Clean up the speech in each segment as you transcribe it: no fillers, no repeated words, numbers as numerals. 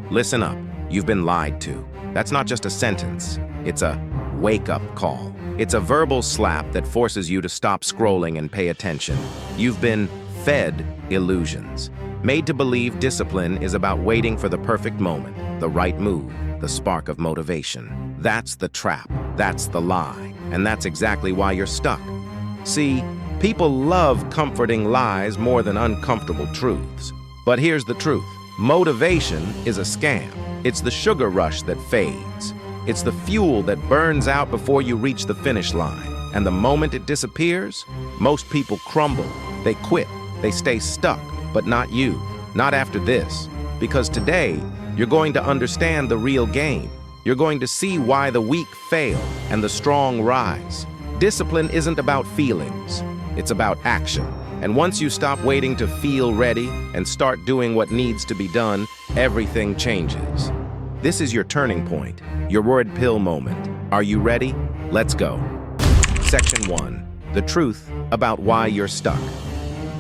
Listen up. You've been lied to. That's not just a sentence. It's a wake-up call. It's a verbal slap that forces you to stop scrolling and pay attention. You've been fed illusions, made to believe discipline is about waiting for the perfect moment, the right move, the spark of motivation. That's the trap. That's the lie. And that's exactly why you're stuck. See, people love comforting lies more than uncomfortable truths. But here's the truth. Motivation is a scam. It's the sugar rush that fades. It's the fuel that burns out before you reach the finish line. And the moment it disappears, most people crumble. They quit. They stay stuck. But not you. Not after this. Because today, you're going to understand the real game. You're going to see why the weak fail and the strong rise. Discipline isn't about feelings. It's about action. And once you stop waiting to feel ready and start doing what needs to be done, everything changes. This is your turning point, your red pill moment. Are you ready? Let's go. Section 1. The truth about why you're stuck.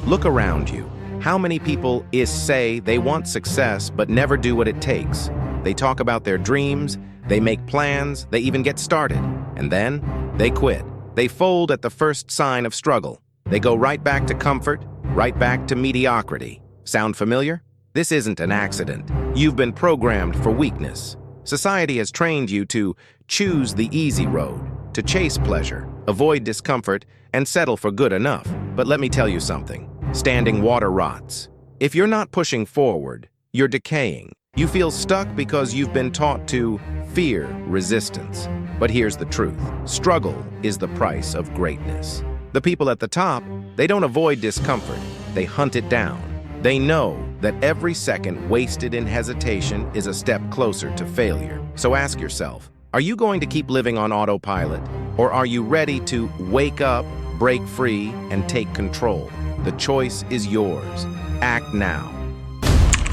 Look around you. How many people say they want success but never do what it takes? They talk about their dreams, they make plans, they even get started. And then they quit. They fold at the first sign of struggle. They go right back to comfort, right back to mediocrity. Sound familiar? This isn't an accident. You've been programmed for weakness. Society has trained you to choose the easy road, to chase pleasure, avoid discomfort, and settle for good enough. But let me tell you something. Standing water rots. If you're not pushing forward, you're decaying. You feel stuck because you've been taught to fear resistance. But here's the truth. Struggle is the price of greatness. The people at the top, they don't avoid discomfort. They hunt it down. They know that every second wasted in hesitation is a step closer to failure. So ask yourself, are you going to keep living on autopilot? Or are you ready to wake up, break free, and take control? The choice is yours. Act now.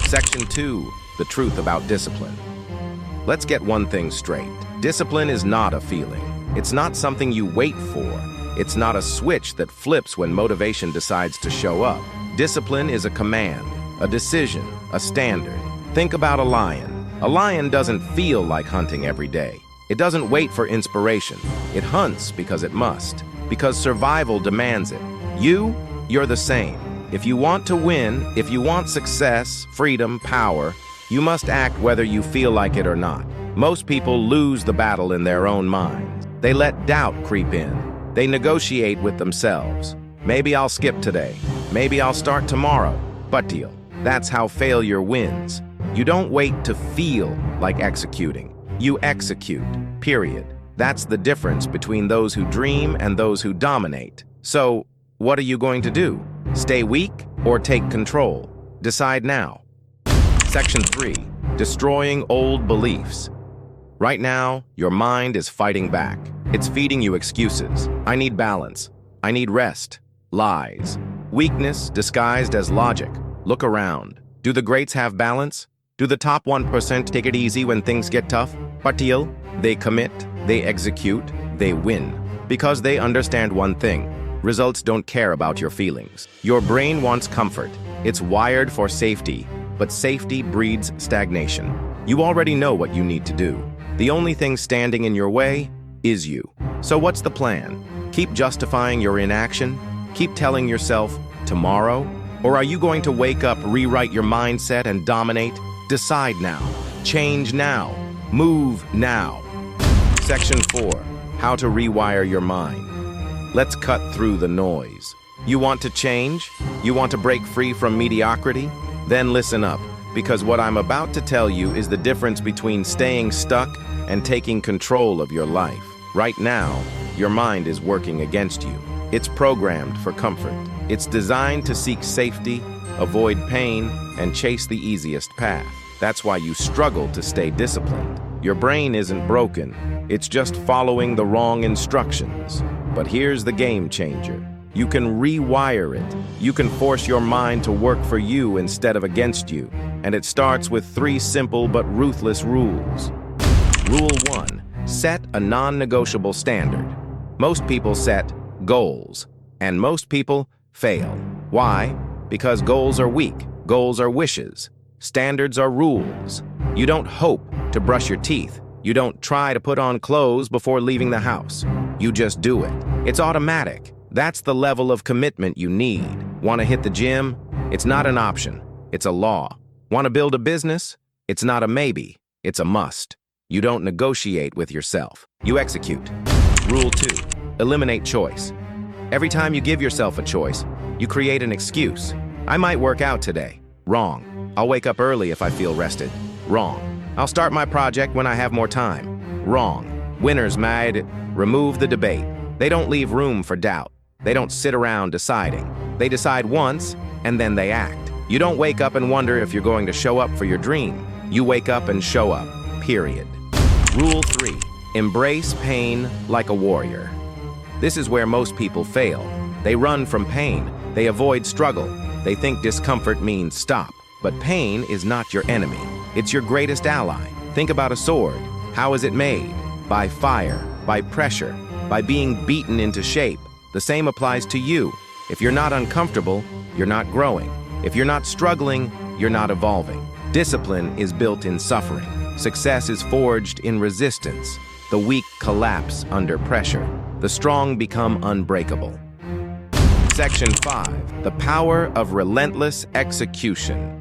Section 2. The truth about discipline. Let's get one thing straight. Discipline is not a feeling. It's not something you wait for. It's not a switch that flips when motivation decides to show up. Discipline is a command, a decision, a standard. Think about a lion. A lion doesn't feel like hunting every day. It doesn't wait for inspiration. It hunts because it must, because survival demands it. You're the same. If you want to win, if you want success, freedom, power, you must act whether you feel like it or not. Most people lose the battle in their own minds. They let doubt creep in. They negotiate with themselves. Maybe I'll skip today. Maybe I'll start tomorrow. But deal. That's how failure wins. You don't wait to feel like executing. You execute, period. That's the difference between those who dream and those who dominate. So, what are you going to do? Stay weak or take control? Decide now. Section 3. Destroying old beliefs. Right now, your mind is fighting back. It's feeding you excuses. I need balance. I need rest. Lies. Weakness disguised as logic. Look around. Do the greats have balance? Do the top 1% take it easy when things get tough? Patil, they commit, they execute, they win. Because they understand one thing. Results don't care about your feelings. Your brain wants comfort. It's wired for safety. But safety breeds stagnation. You already know what you need to do. The only thing standing in your way is you. So what's the plan? Keep justifying your inaction? Keep telling yourself, tomorrow? Or are you going to wake up, rewrite your mindset, and dominate? Decide now. Change now. Move now. Section 4. How to rewire your mind. Let's cut through the noise. You want to change? You want to break free from mediocrity? Then listen up, because what I'm about to tell you is the difference between staying stuck and taking control of your life. Right now, your mind is working against you. It's programmed for comfort. It's designed to seek safety, avoid pain, and chase the easiest path. That's why you struggle to stay disciplined. Your brain isn't broken. It's just following the wrong instructions. But here's the game changer. You can rewire it. You can force your mind to work for you instead of against you. And it starts with 3 simple but ruthless rules. Rule 1. Set a non-negotiable standard. Most people set goals, and most people fail. Why? Because goals are weak. Goals are wishes. Standards are rules. You don't hope to brush your teeth. You don't try to put on clothes before leaving the house. You just do it. It's automatic. That's the level of commitment you need. Want to hit the gym? It's not an option. It's a law. Want to build a business? It's not a maybe. It's a must. You don't negotiate with yourself. You execute. Rule 2. Eliminate choice. Every time you give yourself a choice, you create an excuse. I might work out today. Wrong. I'll wake up early if I feel rested. Wrong. I'll start my project when I have more time. Wrong. Winners might remove the debate. They don't leave room for doubt. They don't sit around deciding. They decide once, and then they act. You don't wake up and wonder if you're going to show up for your dream. You wake up and show up, period. Rule 3. Embrace pain like a warrior. This is where most people fail. They run from pain. They avoid struggle. They think discomfort means stop. But pain is not your enemy. It's your greatest ally. Think about a sword. How is it made? By fire, by pressure, by being beaten into shape. The same applies to you. If you're not uncomfortable, you're not growing. If you're not struggling, you're not evolving. Discipline is built in suffering. Success is forged in resistance. The weak collapse under pressure. The strong become unbreakable. Section 5. The power of relentless execution.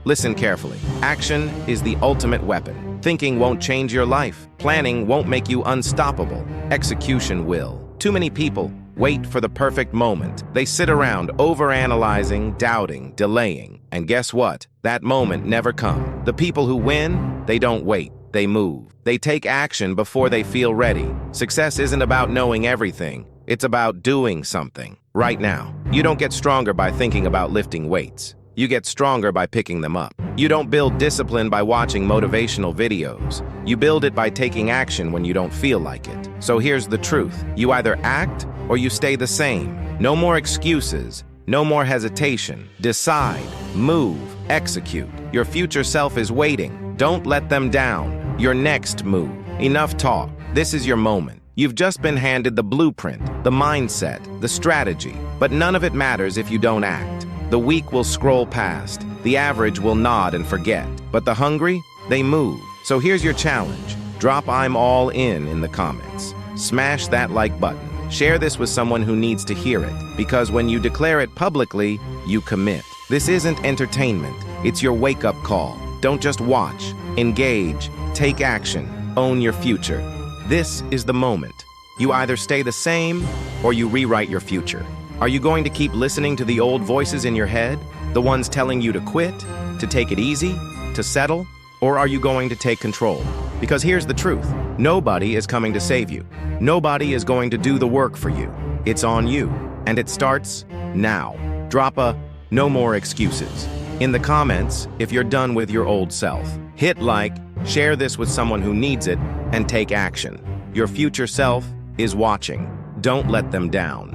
Listen carefully. Action is the ultimate weapon. Thinking won't change your life. Planning won't make you unstoppable. Execution will. Too many people wait for the perfect moment. They sit around overanalyzing, doubting, delaying. And guess what? That moment never comes. The people who win, they don't wait. They move. They take action before they feel ready. Success isn't about knowing everything. It's about doing something right now. You don't get stronger by thinking about lifting weights. You get stronger by picking them up. You don't build discipline by watching motivational videos. You build it by taking action when you don't feel like it. So here's the truth. You either act or you stay the same. No more excuses. No more hesitation. Decide, move, execute. Your future self is waiting. Don't let them down. Your next move. Enough talk. This is your moment. You've just been handed the blueprint, the mindset, the strategy, but none of it matters if you don't act. The weak will scroll past. The average will nod and forget. But the hungry, they move. So here's your challenge. Drop "I'm all in the comments. Smash that like button. Share this with someone who needs to hear it, because when you declare it publicly, you commit. This isn't entertainment. It's your wake-up call. Don't just watch. Engage. Take action. Own your future. This is the moment. You either stay the same or you rewrite your future. Are you going to keep listening to the old voices in your head? The ones telling you to quit, to take it easy, to settle? Or are you going to take control? Because here's the truth. Nobody is coming to save you. Nobody is going to do the work for you. It's on you. And it starts now. Drop a "no more excuses" in the comments if you're done with your old self. Hit like, share this with someone who needs it, and take action. Your future self is watching. Don't let them down.